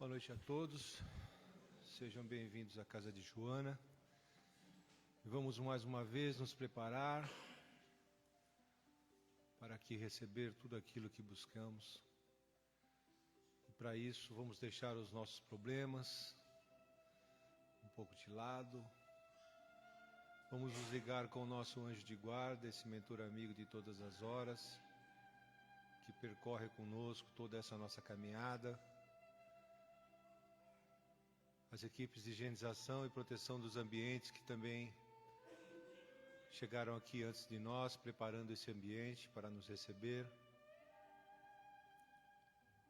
Boa noite a todos, sejam bem-vindos à Casa de Joana. Vamos mais uma vez nos preparar para aqui receber tudo aquilo que buscamos. E para isso vamos deixar os nossos problemas um pouco de lado. Vamos nos ligar com o nosso anjo de guarda, esse mentor amigo de todas as horas, que percorre conosco toda essa nossa caminhada. As equipes de higienização e proteção dos ambientes que também chegaram aqui antes de nós, preparando esse ambiente para nos receber.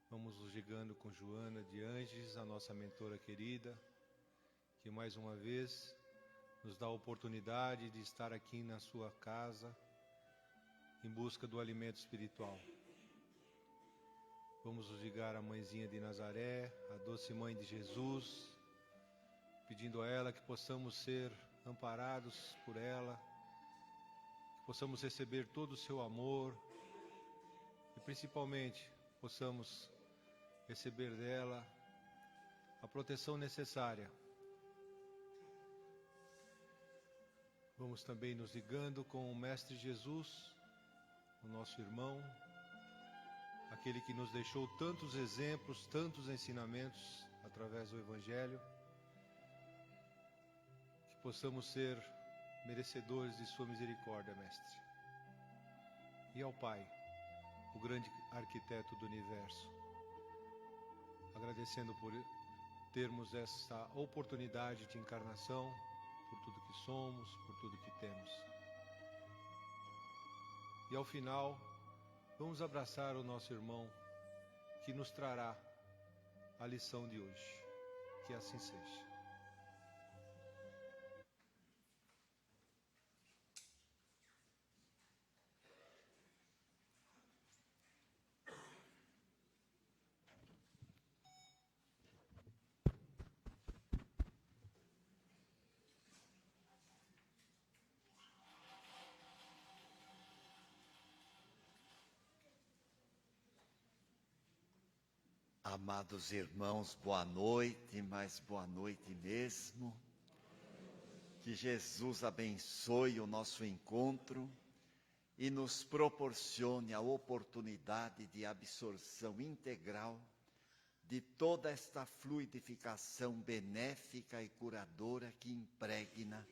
Vamos nos ligando com Joana de Anges, a nossa mentora querida, que mais uma vez nos dá a oportunidade de estar aqui na sua casa em busca do alimento espiritual. Vamos nos ligar à Mãezinha de Nazaré, a doce Mãe de Jesus, pedindo a ela que possamos ser amparados por ela, que possamos receber todo o seu amor e principalmente possamos receber dela a proteção necessária. Vamos também nos ligando com o Mestre Jesus, o nosso irmão, aquele que nos deixou tantos exemplos, tantos ensinamentos através do Evangelho, que possamos ser merecedores de sua misericórdia, Mestre. E ao Pai, o grande arquiteto do universo, agradecendo por termos essa oportunidade de encarnação, por tudo que somos, por tudo que temos. E ao final, vamos abraçar o nosso irmão que nos trará a lição de hoje. Que assim seja. Amados irmãos, boa noite, mas boa noite mesmo. Que Jesus abençoe o nosso encontro e nos proporcione a oportunidade de absorção integral de toda esta fluidificação benéfica e curadora que impregna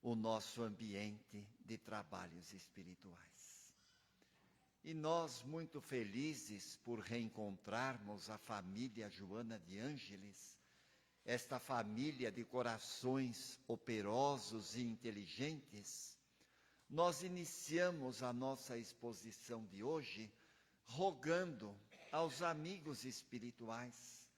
o nosso ambiente de trabalhos espirituais. E nós muito felizes por reencontrarmos a família Joana de Ângeles, esta família de corações operosos e inteligentes, nós iniciamos a nossa exposição de hoje rogando aos amigos espirituais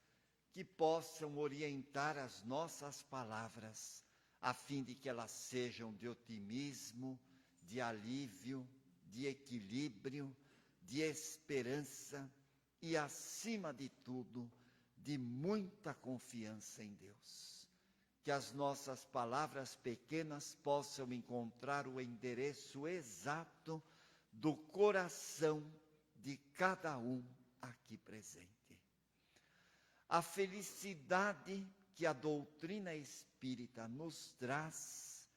que possam orientar as nossas palavras, a fim de que elas sejam de otimismo, de alívio, de equilíbrio, de esperança e, acima de tudo, de muita confiança em Deus. Que as nossas palavras pequenas possam encontrar o endereço exato do coração de cada um aqui presente. A felicidade que a doutrina espírita nos traz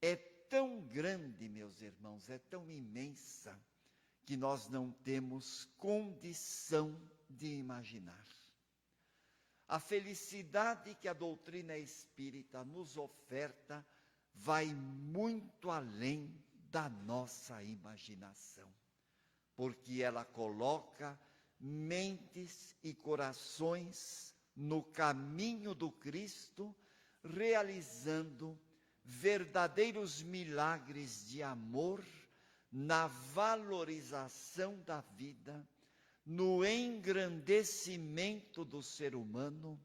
é tão grande, meus irmãos, é tão imensa, que nós não temos condição de imaginar. A felicidade que a doutrina espírita nos oferta vai muito além da nossa imaginação, porque ela coloca mentes e corações no caminho do Cristo, realizando verdadeiros milagres de amor na valorização da vida, no engrandecimento do ser humano,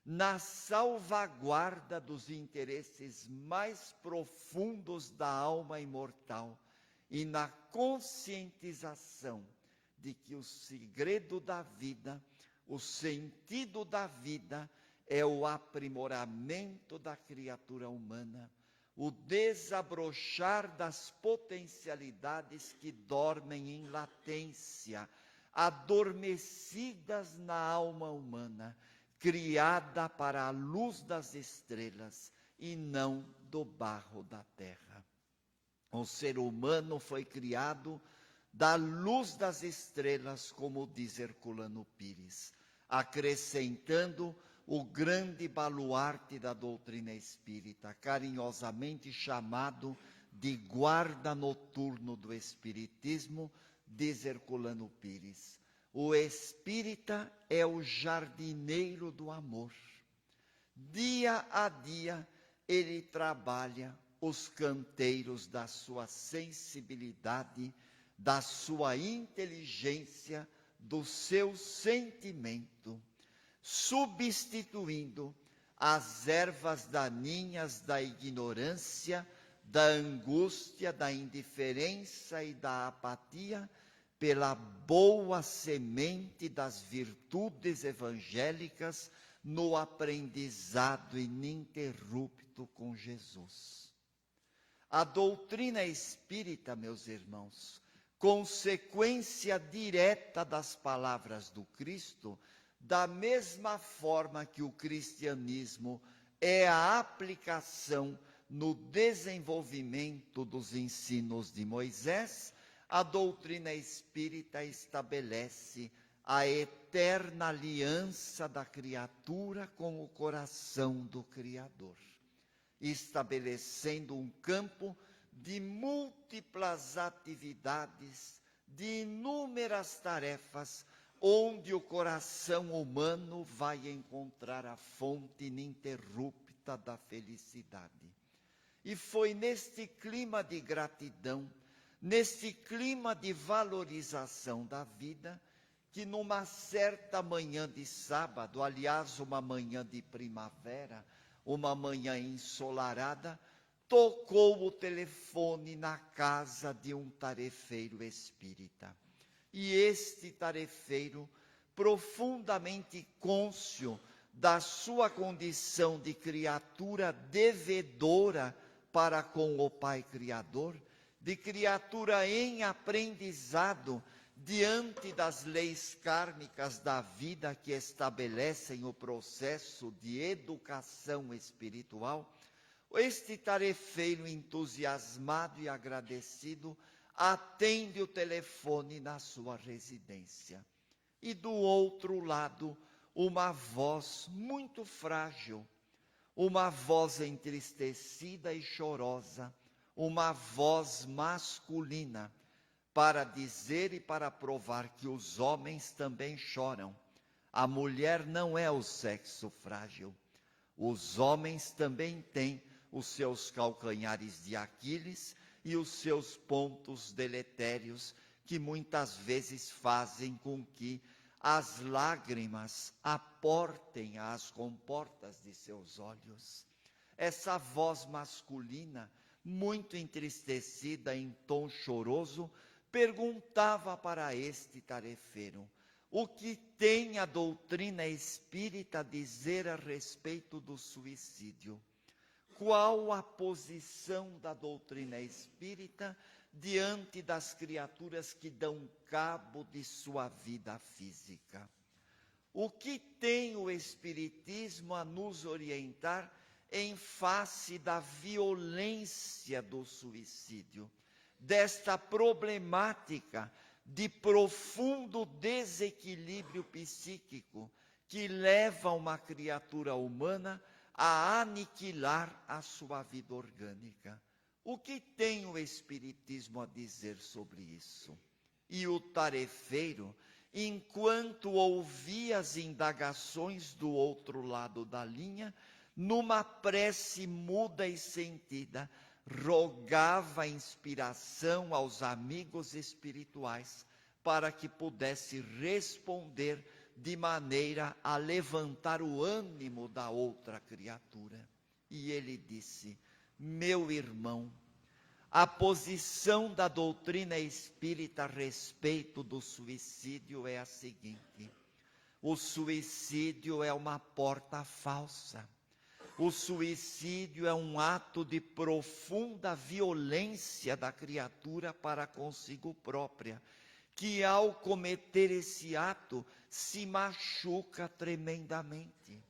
na salvaguarda dos interesses mais profundos da alma imortal e na conscientização de que o segredo da vida, o sentido da vida é o aprimoramento da criatura humana, o desabrochar das potencialidades que dormem em latência, adormecidas na alma humana, criada para a luz das estrelas e não do barro da terra. O ser humano foi criado da luz das estrelas, como diz Herculano Pires, acrescentando o grande baluarte da doutrina espírita, carinhosamente chamado de guarda noturno do espiritismo, diz Herculano Pires. O espírita é o jardineiro do amor. Dia a dia ele trabalha os canteiros da sua sensibilidade, da sua inteligência, do seu sentimento, substituindo as ervas daninhas da ignorância, da angústia, da indiferença e da apatia, pela boa semente das virtudes evangélicas no aprendizado ininterrupto com Jesus. A doutrina espírita, meus irmãos, consequência direta das palavras do Cristo, da mesma forma que o cristianismo é a aplicação no desenvolvimento dos ensinos de Moisés, a doutrina espírita estabelece a eterna aliança da criatura com o coração do Criador, estabelecendo um campo de múltiplas atividades, de inúmeras tarefas, onde o coração humano vai encontrar a fonte ininterrupta da felicidade. E foi neste clima de gratidão, neste clima de valorização da vida, que numa certa manhã de sábado, aliás, uma manhã de primavera, uma manhã ensolarada, tocou o telefone na casa de um tarefeiro espírita. E este tarefeiro, profundamente cônscio da sua condição de criatura devedora para com o Pai Criador, de criatura em aprendizado diante das leis kármicas da vida que estabelecem o processo de educação espiritual, este tarefeiro entusiasmado e agradecido atende o telefone na sua residência. E do outro lado, uma voz muito frágil, uma voz entristecida e chorosa, uma voz masculina, para dizer e para provar que os homens também choram. A mulher não é o sexo frágil. Os homens também têm os seus calcanhares de Aquiles e os seus pontos deletérios, que muitas vezes fazem com que as lágrimas aportem às comportas de seus olhos. Essa voz masculina, muito entristecida em tom choroso, perguntava para este tarefeiro: o que tem a doutrina espírita a dizer a respeito do suicídio? Qual a posição da doutrina espírita diante das criaturas que dão cabo de sua vida física? O que tem o Espiritismo a nos orientar em face da violência do suicídio, desta problemática de profundo desequilíbrio psíquico que leva uma criatura humana a aniquilar a sua vida orgânica? O que tem o Espiritismo a dizer sobre isso? E o tarefeiro, enquanto ouvia as indagações do outro lado da linha, numa prece muda e sentida, rogava inspiração aos amigos espirituais para que pudesse responder de maneira a levantar o ânimo da outra criatura. E ele disse: meu irmão, a posição da doutrina espírita a respeito do suicídio é a seguinte: o suicídio é uma porta falsa. O suicídio é um ato de profunda violência da criatura para consigo própria, que ao cometer esse ato se machuca tremendamente.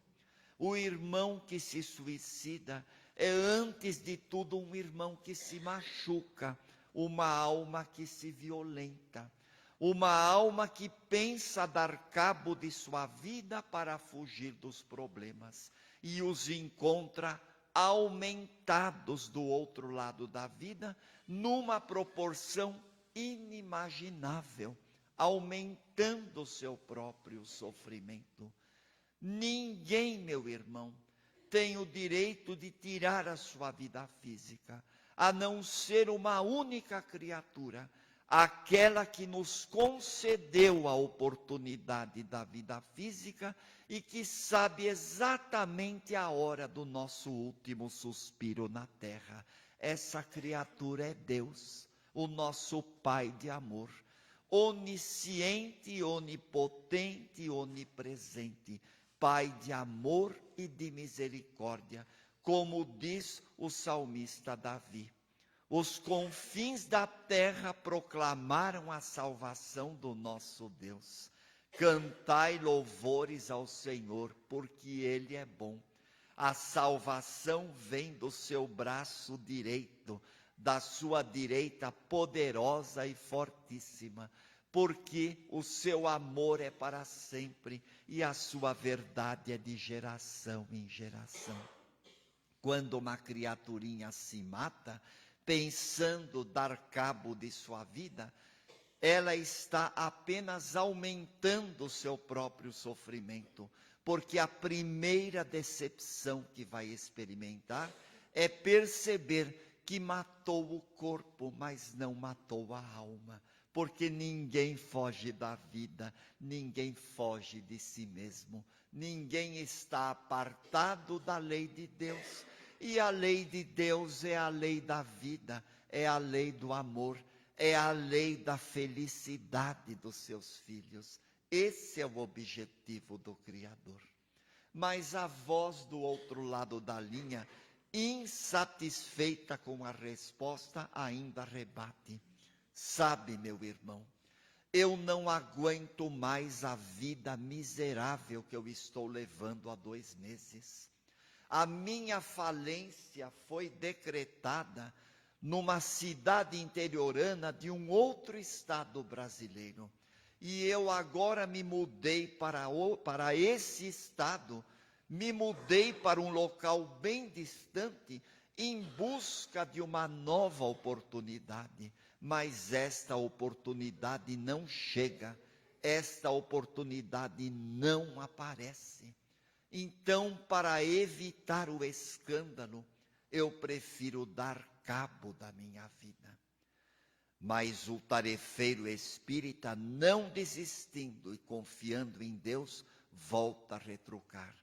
O irmão que se suicida é, antes de tudo, um irmão que se machuca, uma alma que se violenta, uma alma que pensa dar cabo de sua vida para fugir dos problemas e os encontra aumentados do outro lado da vida, numa proporção inimaginável, aumentando o seu próprio sofrimento. Ninguém, meu irmão, tem o direito de tirar a sua vida física, a não ser uma única criatura, aquela que nos concedeu a oportunidade da vida física e que sabe exatamente a hora do nosso último suspiro na terra. Essa criatura é Deus, o nosso Pai de amor, onisciente, onipotente, onipresente, Pai de amor e de misericórdia, como diz o salmista Davi. Os confins da terra proclamaram a salvação do nosso Deus. Cantai louvores ao Senhor, porque Ele é bom. A salvação vem do seu braço direito, da sua direita poderosa e fortíssima, porque o seu amor é para sempre e a sua verdade é de geração em geração. Quando uma criaturinha se mata, pensando dar cabo de sua vida, ela está apenas aumentando o seu próprio sofrimento, porque a primeira decepção que vai experimentar é perceber que matou o corpo, mas não matou a alma, porque ninguém foge da vida, ninguém foge de si mesmo, ninguém está apartado da lei de Deus, e a lei de Deus é a lei da vida, é a lei do amor, é a lei da felicidade dos seus filhos. Esse é o objetivo do Criador. Mas a voz do outro lado da linha, insatisfeita com a resposta, ainda rebate. Sabe, meu irmão, eu não aguento mais a vida miserável que eu estou levando há 2 meses. A minha falência foi decretada numa cidade interiorana de um outro estado brasileiro. E eu agora me mudei para esse estado, me mudei para um local bem distante, em busca de uma nova oportunidade. Mas esta oportunidade não chega, esta oportunidade não aparece. Então, para evitar o escândalo, eu prefiro dar cabo da minha vida. Mas o tarefeiro espírita, não desistindo e confiando em Deus, volta a retrucar.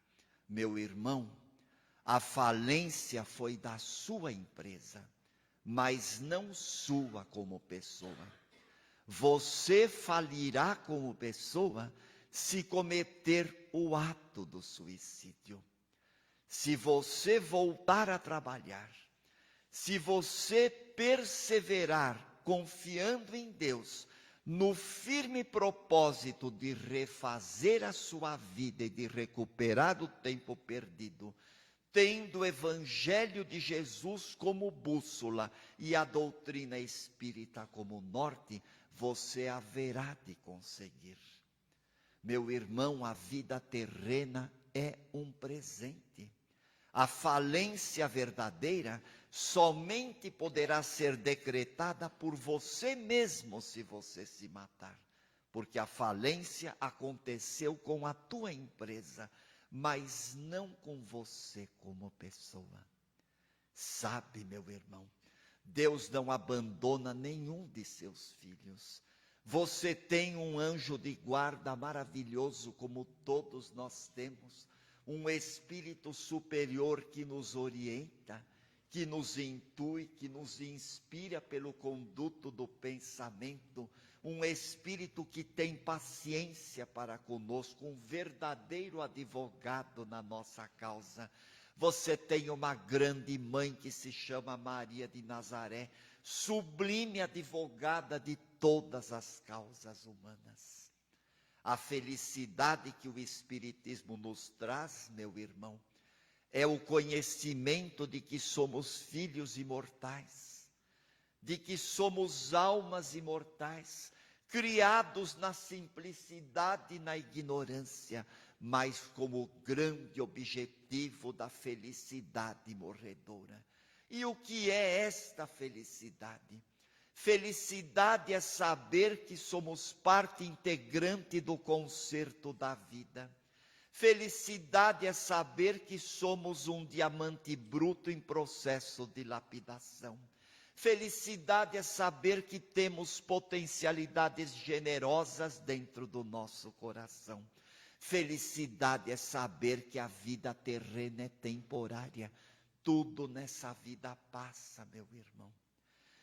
Meu irmão, a falência foi da sua empresa, mas não sua como pessoa. Você falirá como pessoa se cometer o ato do suicídio. Se você voltar a trabalhar, se você perseverar confiando em Deus, no firme propósito de refazer a sua vida e de recuperar o tempo perdido, tendo o Evangelho de Jesus como bússola e a doutrina espírita como norte, você haverá de conseguir. Meu irmão, a vida terrena é um presente. A falência verdadeira somente poderá ser decretada por você mesmo se você se matar. Porque a falência aconteceu com a tua empresa, mas não com você como pessoa. Sabe, meu irmão, Deus não abandona nenhum de seus filhos. Você tem um anjo de guarda maravilhoso, como todos nós temos, um espírito superior que nos orienta, que nos intui, que nos inspira pelo conduto do pensamento, um espírito que tem paciência para conosco, um verdadeiro advogado na nossa causa. Você tem uma grande mãe que se chama Maria de Nazaré, sublime advogada de todas as causas humanas. A felicidade que o Espiritismo nos traz, meu irmão, é o conhecimento de que somos filhos imortais, de que somos almas imortais, criados na simplicidade e na ignorância, mas como grande objetivo da felicidade morredora. E o que é esta felicidade? Felicidade é saber que somos parte integrante do concerto da vida. Felicidade é saber que somos um diamante bruto em processo de lapidação. Felicidade é saber que temos potencialidades generosas dentro do nosso coração. Felicidade é saber que a vida terrena é temporária. Tudo nessa vida passa, meu irmão.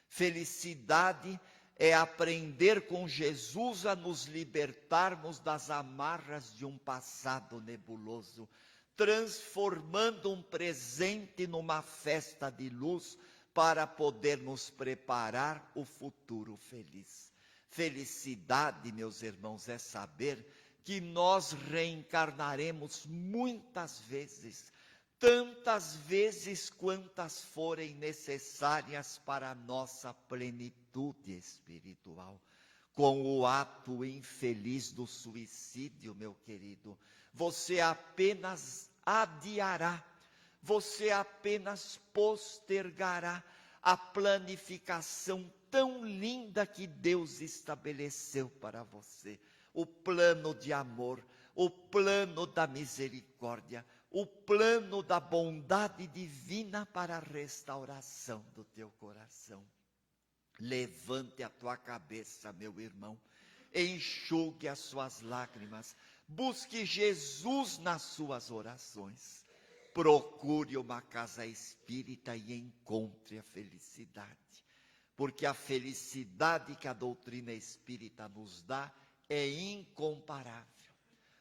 Felicidade é aprender com Jesus a nos libertarmos das amarras de um passado nebuloso, transformando um presente numa festa de luz para poder nos preparar o futuro feliz. Felicidade, meus irmãos, é saber que nós reencarnaremos muitas vezes, tantas vezes quantas forem necessárias para a nossa plenitude espiritual. Com o ato infeliz do suicídio, meu querido, você apenas adiará, você apenas postergará a planificação tão linda que Deus estabeleceu para você. O plano de amor, o plano da misericórdia, o plano da bondade divina para a restauração do teu coração. Levante a tua cabeça, meu irmão, enxugue as suas lágrimas, busque Jesus nas suas orações, procure uma casa espírita e encontre a felicidade, porque a felicidade que a doutrina espírita nos dá é incomparável.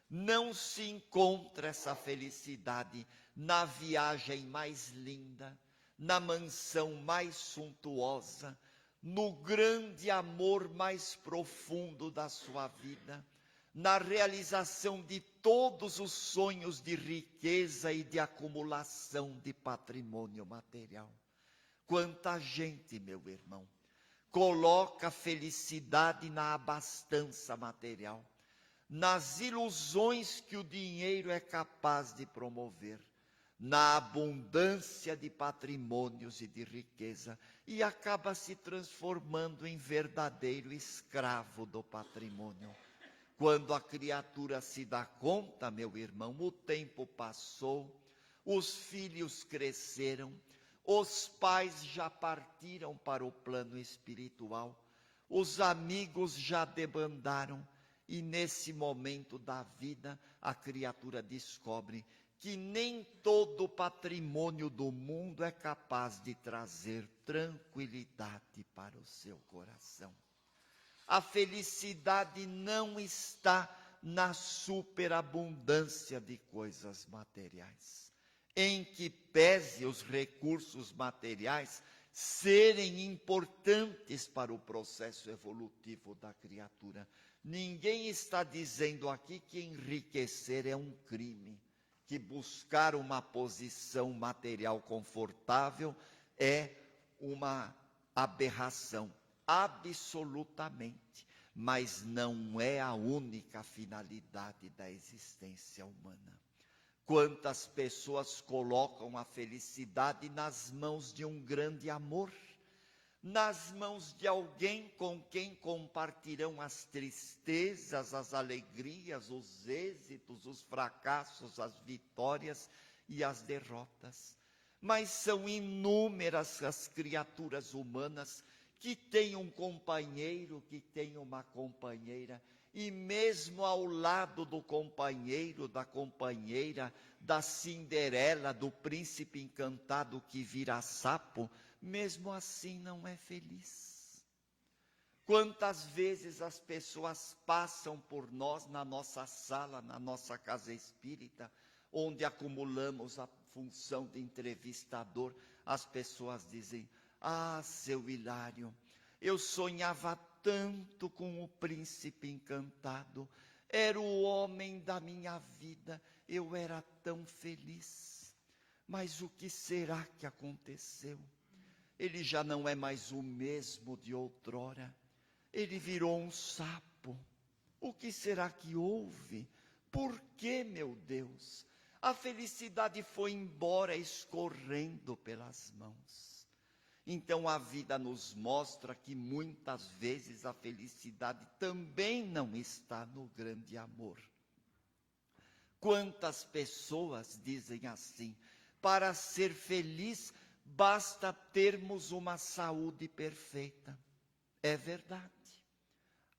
Não se encontra essa felicidade na viagem mais linda, na mansão mais suntuosa, no grande amor mais profundo da sua vida, na realização de todos os sonhos de riqueza e de acumulação de patrimônio material. Quanta gente, meu irmão, coloca a felicidade na abastança material, nas ilusões que o dinheiro é capaz de promover, na abundância de patrimônios e de riqueza, e acaba se transformando em verdadeiro escravo do patrimônio. Quando a criatura se dá conta, meu irmão, o tempo passou, os filhos cresceram, os pais já partiram para o plano espiritual, os amigos já debandaram, e nesse momento da vida, a criatura descobre que nem todo o patrimônio do mundo é capaz de trazer tranquilidade para o seu coração. A felicidade não está na superabundância de coisas materiais, em que pese os recursos materiais serem importantes para o processo evolutivo da criatura. Ninguém está dizendo aqui que enriquecer é um crime, que buscar uma posição material confortável é uma aberração, absolutamente, mas não é a única finalidade da existência humana. Quantas pessoas colocam a felicidade nas mãos de um grande amor, nas mãos de alguém com quem compartilham as tristezas, as alegrias, os êxitos, os fracassos, as vitórias e as derrotas. Mas são inúmeras as criaturas humanas que têm um companheiro, que têm uma companheira, e mesmo ao lado do companheiro, da companheira, da Cinderela, do príncipe encantado que vira sapo, mesmo assim não é feliz. Quantas vezes as pessoas passam por nós na nossa sala, na nossa casa espírita, onde acumulamos a função de entrevistador, as pessoas dizem: ah, seu Hilário, eu sonhava tanto com o príncipe encantado, era o homem da minha vida, eu era tão feliz. Mas o que será que aconteceu? Ele já não é mais o mesmo de outrora, ele virou um sapo. O que será que houve? Por que, meu Deus? A felicidade foi embora escorrendo pelas mãos. Então a vida nos mostra que muitas vezes a felicidade também não está no grande amor. Quantas pessoas dizem assim: para ser feliz basta termos uma saúde perfeita. É verdade.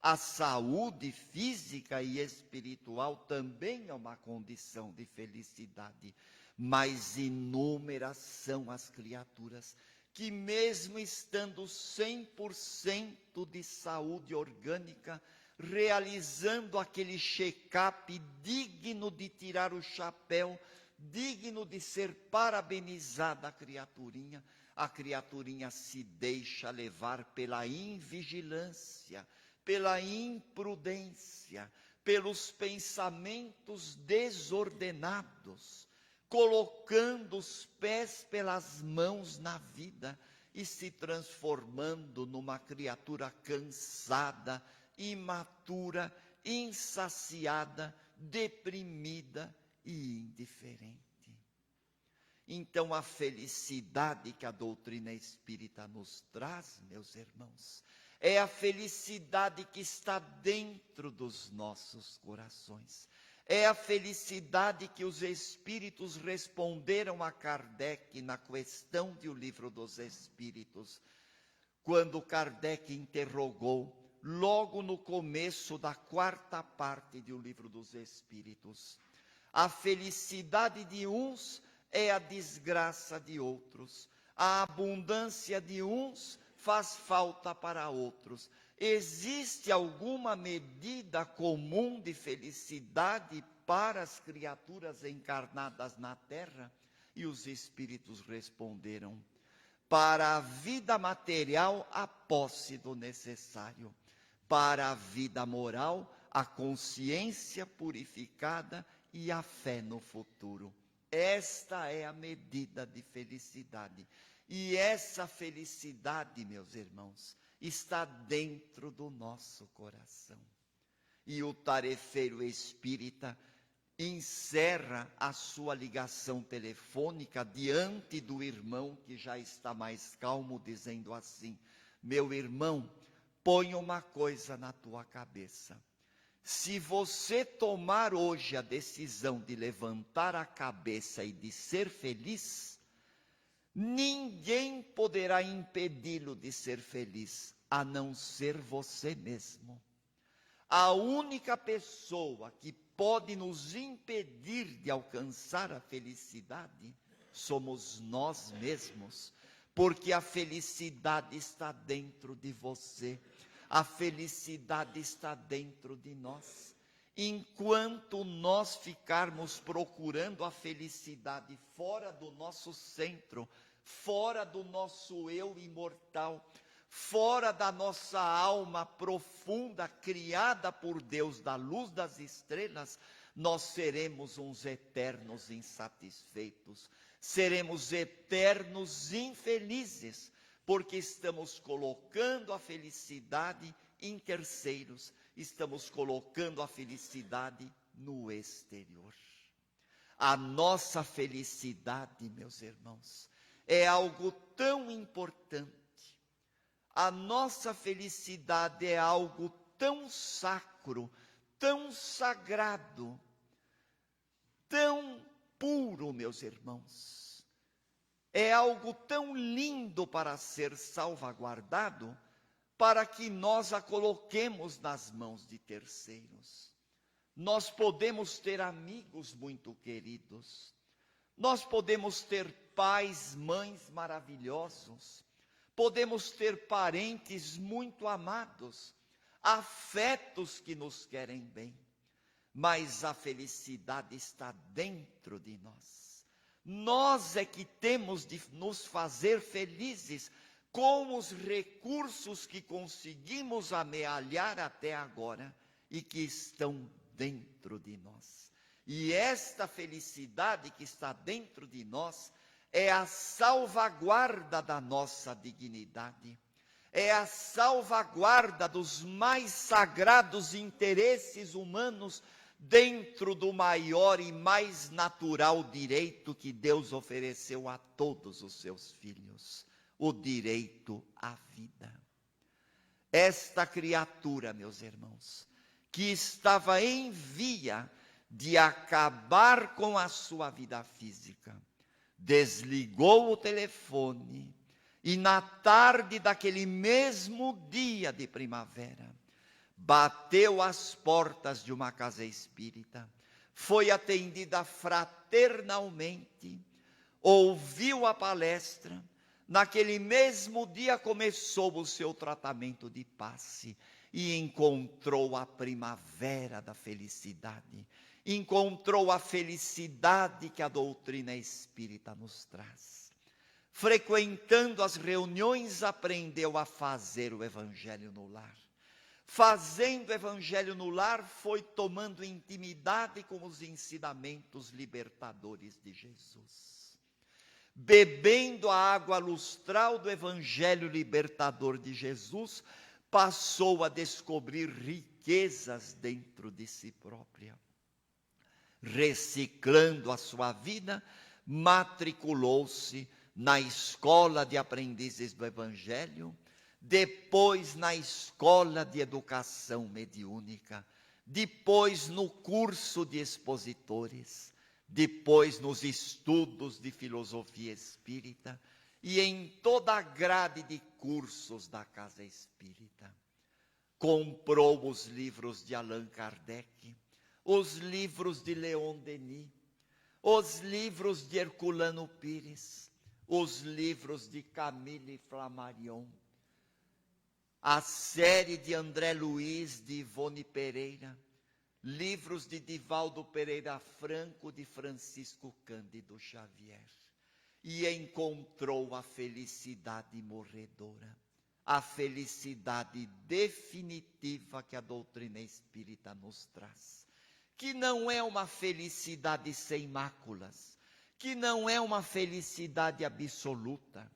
A saúde física e espiritual também é uma condição de felicidade, mas inúmeras são as criaturas que, mesmo estando 100% de saúde orgânica, realizando aquele check-up digno de tirar o chapéu, digno de ser parabenizada a criaturinha se deixa levar pela invigilância, pela imprudência, pelos pensamentos desordenados, colocando os pés pelas mãos na vida e se transformando numa criatura cansada, imatura, insaciada, deprimida e indiferente. Então, a felicidade que a doutrina espírita nos traz, meus irmãos, é a felicidade que está dentro dos nossos corações. É a felicidade que os espíritos responderam a Kardec na questão do Livro dos Espíritos, quando Kardec interrogou, logo no começo da 4ª parte do Livro dos Espíritos: a felicidade de uns é a desgraça de outros, a abundância de uns faz falta para outros. Existe alguma medida comum de felicidade para as criaturas encarnadas na terra? E os espíritos responderam: para a vida material, a posse do necessário; para a vida moral, a consciência purificada e a fé no futuro. Esta é a medida de felicidade. E essa felicidade, meus irmãos, está dentro do nosso coração. E o tarefeiro espírita encerra a sua ligação telefônica diante do irmão que já está mais calmo, dizendo assim: meu irmão, põe uma coisa na tua cabeça. Se você tomar hoje a decisão de levantar a cabeça e de ser feliz, ninguém poderá impedi-lo de ser feliz, a não ser você mesmo. A única pessoa que pode nos impedir de alcançar a felicidade somos nós mesmos, porque a felicidade está dentro de você, a felicidade está dentro de nós. Enquanto nós ficarmos procurando a felicidade fora do nosso centro, fora do nosso eu imortal, fora da nossa alma profunda, criada por Deus da luz das estrelas, nós seremos uns eternos insatisfeitos, seremos eternos infelizes, porque estamos colocando a felicidade em terceiros, estamos colocando a felicidade no exterior. A nossa felicidade, meus irmãos, é algo tão importante. A nossa felicidade é algo tão sacro, tão sagrado, tão puro, meus irmãos. É algo tão lindo para ser salvaguardado, para que nós a coloquemos nas mãos de terceiros. Nós podemos ter amigos muito queridos, nós podemos ter pais, mães maravilhosos, podemos ter parentes muito amados, afetos que nos querem bem, mas a felicidade está dentro de nós. Nós é que temos de nos fazer felizes com os recursos que conseguimos amealhar até agora e que estão dentro de nós. E esta felicidade que está dentro de nós é a salvaguarda da nossa dignidade, é a salvaguarda dos mais sagrados interesses humanos dentro do maior e mais natural direito que Deus ofereceu a todos os seus filhos, o direito à vida. Esta criatura, meus irmãos, que estava em via de acabar com a sua vida física, desligou o telefone e na tarde daquele mesmo dia de primavera, bateu às portas de uma casa espírita, foi atendida fraternalmente, ouviu a palestra. Naquele mesmo dia começou o seu tratamento de passe e encontrou a primavera da felicidade, encontrou a felicidade que a doutrina espírita nos traz. Frequentando as reuniões, aprendeu a fazer o evangelho no lar. Fazendo o evangelho no lar, foi tomando intimidade com os ensinamentos libertadores de Jesus. Bebendo a água lustral do evangelho libertador de Jesus, passou a descobrir riquezas dentro de si própria. Reciclando a sua vida, matriculou-se na escola de aprendizes do evangelho, depois na escola de educação mediúnica, depois no curso de expositores, depois nos estudos de filosofia espírita e em toda a grade de cursos da Casa Espírita. Comprou os livros de Allan Kardec, os livros de Leon Denis, os livros de Herculano Pires, os livros de Camille Flammarion, a série de André Luiz, de Ivone Pereira, livros de Divaldo Pereira Franco, de Francisco Cândido Xavier, e encontrou a felicidade morredora, a felicidade definitiva que a doutrina espírita nos traz, que não é uma felicidade sem máculas, que não é uma felicidade absoluta,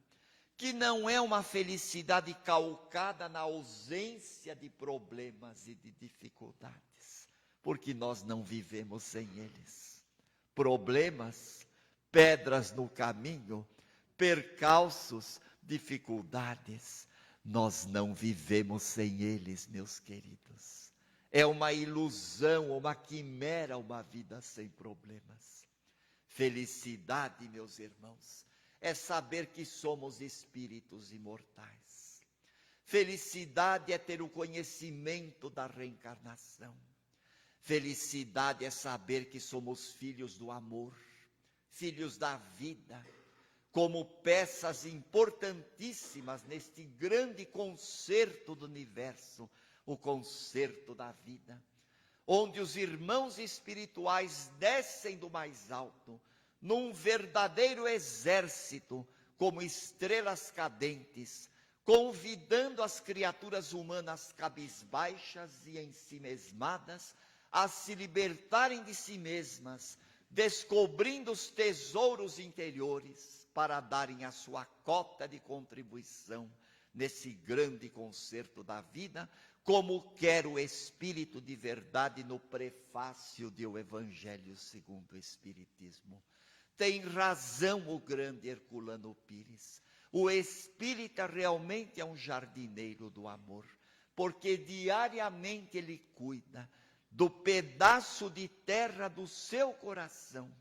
que não é uma felicidade calcada na ausência de problemas e de dificuldades, porque nós não vivemos sem eles. Problemas, pedras no caminho, percalços, dificuldades, nós não vivemos sem eles, meus queridos. É uma ilusão, uma quimera, uma vida sem problemas. Felicidade, meus irmãos, é saber que somos espíritos imortais. Felicidade é ter o conhecimento da reencarnação. Felicidade é saber que somos filhos do amor, filhos da vida, como peças importantíssimas neste grande concerto do universo, o concerto da vida, onde os irmãos espirituais descem do mais alto, num verdadeiro exército, como estrelas cadentes, convidando as criaturas humanas cabisbaixas e ensimesmadas a se libertarem de si mesmas, descobrindo os tesouros interiores para darem a sua cota de contribuição nesse grande concerto da vida, como quer o Espírito de verdade no prefácio de O Evangelho segundo o Espiritismo. Tem razão o grande Herculano Pires. O espírita realmente é um jardineiro do amor, porque diariamente ele cuida do pedaço de terra do seu coração,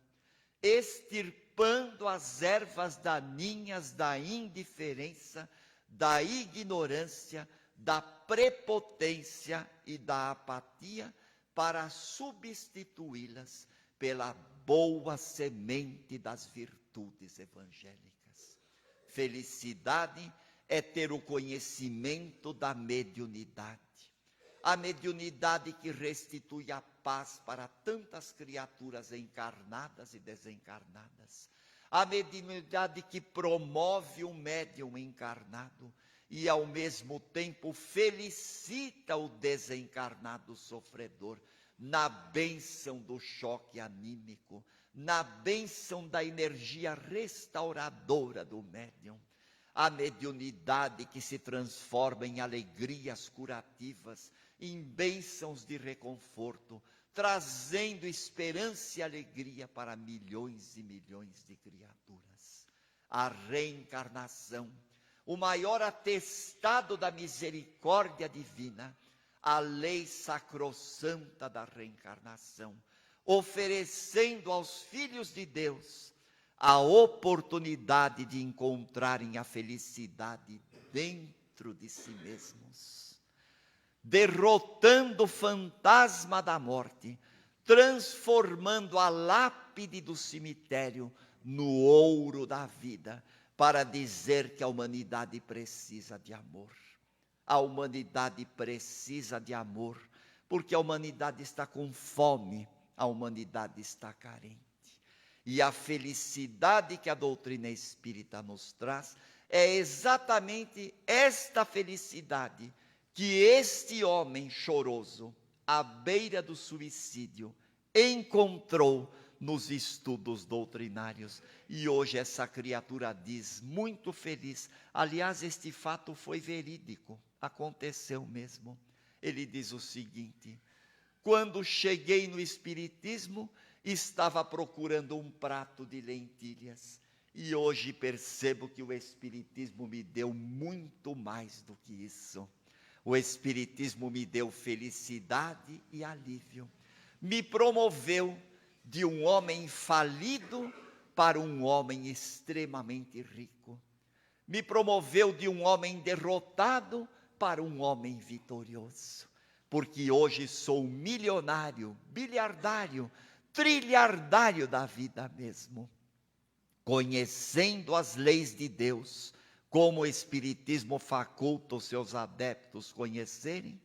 extirpando as ervas daninhas da indiferença, da ignorância, da prepotência e da apatia, para substituí-las pela boa semente das virtudes evangélicas. Felicidade é ter o conhecimento da mediunidade. A mediunidade que restitui a paz para tantas criaturas encarnadas e desencarnadas. a mediunidade que promove o médium encarnado e, ao mesmo tempo, felicita o desencarnado sofredor na bênção do choque anímico, na bênção da energia restauradora do médium. A mediunidade que se transforma em alegrias curativas, em bênçãos de reconforto, trazendo esperança e alegria para milhões e milhões de criaturas. A reencarnação, o maior atestado da misericórdia divina, a lei sacrossanta da reencarnação, oferecendo aos filhos de Deus a oportunidade de encontrarem a felicidade dentro de si mesmos, derrotando o fantasma da morte, transformando a lápide do cemitério no ouro da vida, para dizer que a humanidade precisa de amor. A humanidade precisa de amor, porque a humanidade está com fome, a humanidade está carente. E a felicidade que a doutrina espírita nos traz é exatamente esta felicidade que este homem choroso, à beira do suicídio, encontrou nos estudos doutrinários. E hoje essa criatura diz, muito feliz, aliás, este fato foi verídico, aconteceu mesmo. Ele diz o seguinte: quando cheguei no Espiritismo, estava procurando um prato de lentilhas, e hoje percebo que o Espiritismo me deu muito mais do que isso. O Espiritismo me deu felicidade e alívio, me promoveu de um homem falido para um homem extremamente rico, me promoveu de um homem derrotado para um homem vitorioso, porque hoje sou milionário, bilhardário, trilhardário da vida mesmo, conhecendo as leis de Deus, como o Espiritismo faculta os seus adeptos conhecerem,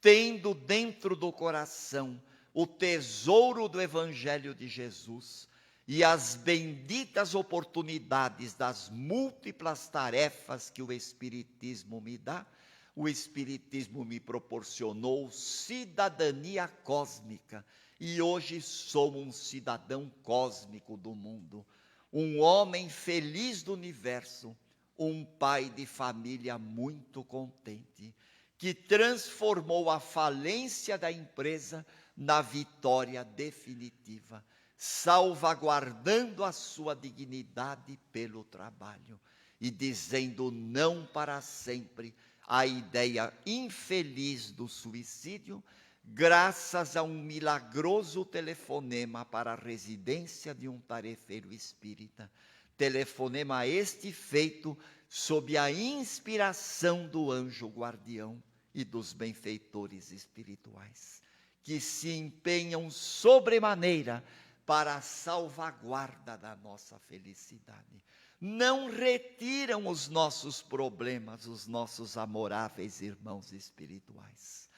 tendo dentro do coração o tesouro do Evangelho de Jesus e as benditas oportunidades das múltiplas tarefas que o Espiritismo me dá. O Espiritismo me proporcionou cidadania cósmica, e hoje sou um cidadão cósmico do mundo, um homem feliz do universo, um pai de família muito contente, que transformou a falência da empresa na vitória definitiva, salvaguardando a sua dignidade pelo trabalho e dizendo não para sempre à ideia infeliz do suicídio, graças a um milagroso telefonema para a residência de um tarefeiro espírita. Telefonema este feito sob a inspiração do anjo guardião e dos benfeitores espirituais, que se empenham sobremaneira para a salvaguarda da nossa felicidade. Não retiram os nossos problemas, os nossos amoráveis irmãos espirituais.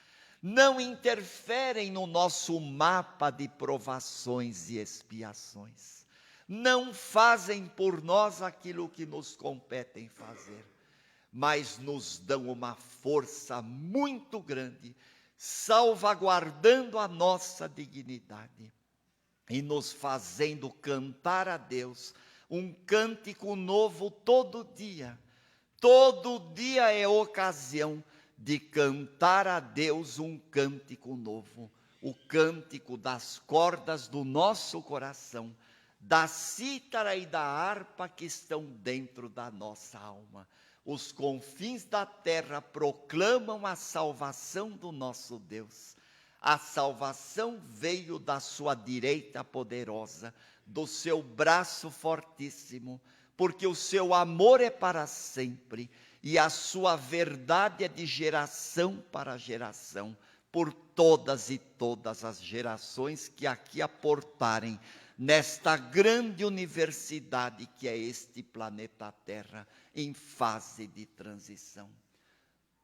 Não interferem no nosso mapa de provações e expiações. Não fazem por nós aquilo que nos competem fazer, mas nos dão uma força muito grande, salvaguardando a nossa dignidade e nos fazendo cantar a Deus um cântico novo todo dia. Todo dia é ocasião de cantar a Deus um cântico novo, o cântico das cordas do nosso coração, da cítara e da harpa que estão dentro da nossa alma. Os confins da terra proclamam a salvação do nosso Deus. A salvação veio da sua direita poderosa, do seu braço fortíssimo, porque o seu amor é para sempre e a sua verdade é de geração para geração, por todas e todas as gerações que aqui aportarem nesta grande universidade que é este planeta Terra, em fase de transição.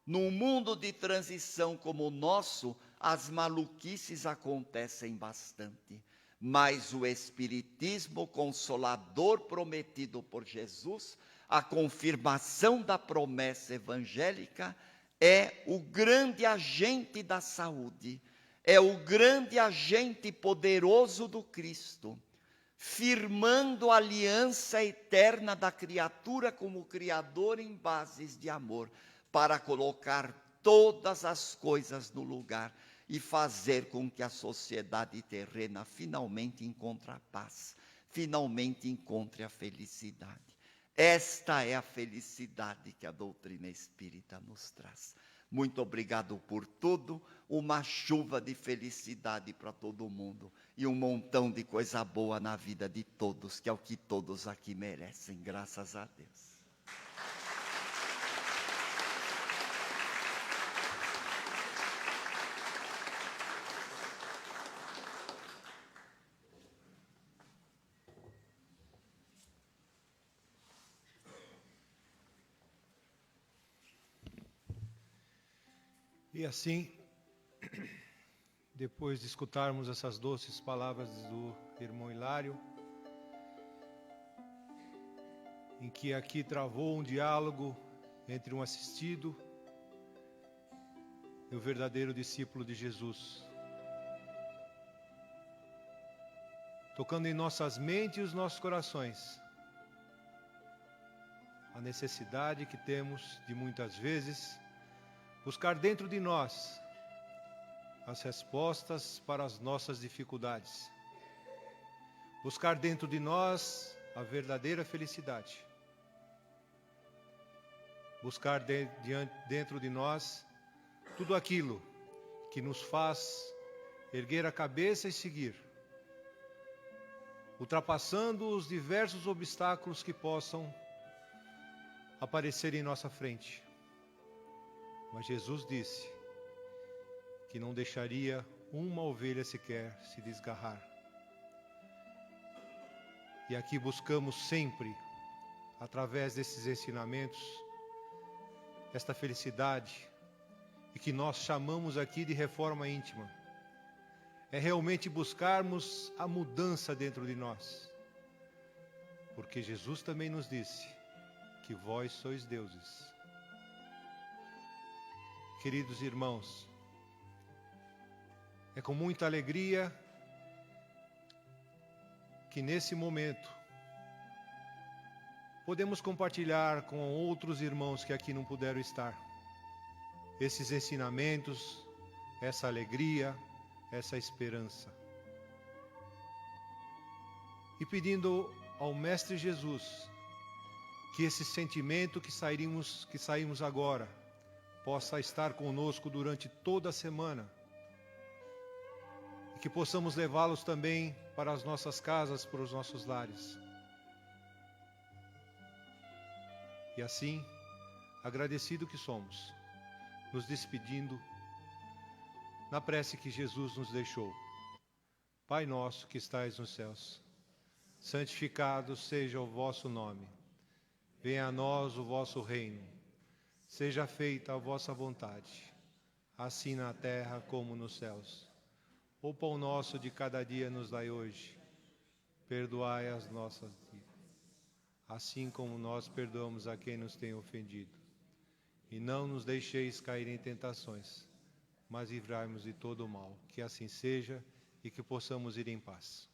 Num mundo de transição como o nosso, as maluquices acontecem bastante, mas o Espiritismo Consolador prometido por Jesus, a confirmação da promessa evangélica, é o grande agente da saúde, é o grande agente poderoso do Cristo, firmando a aliança eterna da criatura com o Criador em bases de amor, para colocar todas as coisas no lugar e fazer com que a sociedade terrena finalmente encontre a paz, finalmente encontre a felicidade. Esta é a felicidade que a doutrina espírita nos traz. Muito obrigado por tudo, uma chuva de felicidade para todo mundo e um montão de coisa boa na vida de todos, que é o que todos aqui merecem, graças a Deus. E assim, depois de escutarmos essas doces palavras do irmão Hilário, em que aqui travou um diálogo entre um assistido e o verdadeiro discípulo de Jesus, tocando em nossas mentes e os nossos corações, a necessidade que temos de muitas vezes buscar dentro de nós as respostas para as nossas dificuldades. Buscar dentro de nós a verdadeira felicidade. Buscar dentro de nós tudo aquilo que nos faz erguer a cabeça e seguir, ultrapassando os diversos obstáculos que possam aparecer em nossa frente. Mas Jesus disse que não deixaria uma ovelha sequer se desgarrar. E aqui buscamos sempre, através desses ensinamentos, esta felicidade, e que nós chamamos aqui de reforma íntima. É realmente buscarmos a mudança dentro de nós. Porque Jesus também nos disse que vós sois deuses. Queridos irmãos, é com muita alegria que nesse momento podemos compartilhar com outros irmãos que aqui não puderam estar esses ensinamentos, essa alegria, essa esperança. E pedindo ao Mestre Jesus que esse sentimento que saímos agora possa estar conosco durante toda a semana e que possamos levá-los também para as nossas casas, para os nossos lares. E assim, agradecido que somos, nos despedindo na prece que Jesus nos deixou. Pai nosso que estais nos céus, santificado seja o vosso nome. Venha a nós o vosso reino. Seja feita a vossa vontade, assim na terra como nos céus. O pão nosso de cada dia nos dai hoje. Perdoai as nossas dívidas, assim como nós perdoamos a quem nos tem ofendido. E não nos deixeis cair em tentações, mas livrai-nos de todo o mal. Que assim seja e que possamos ir em paz.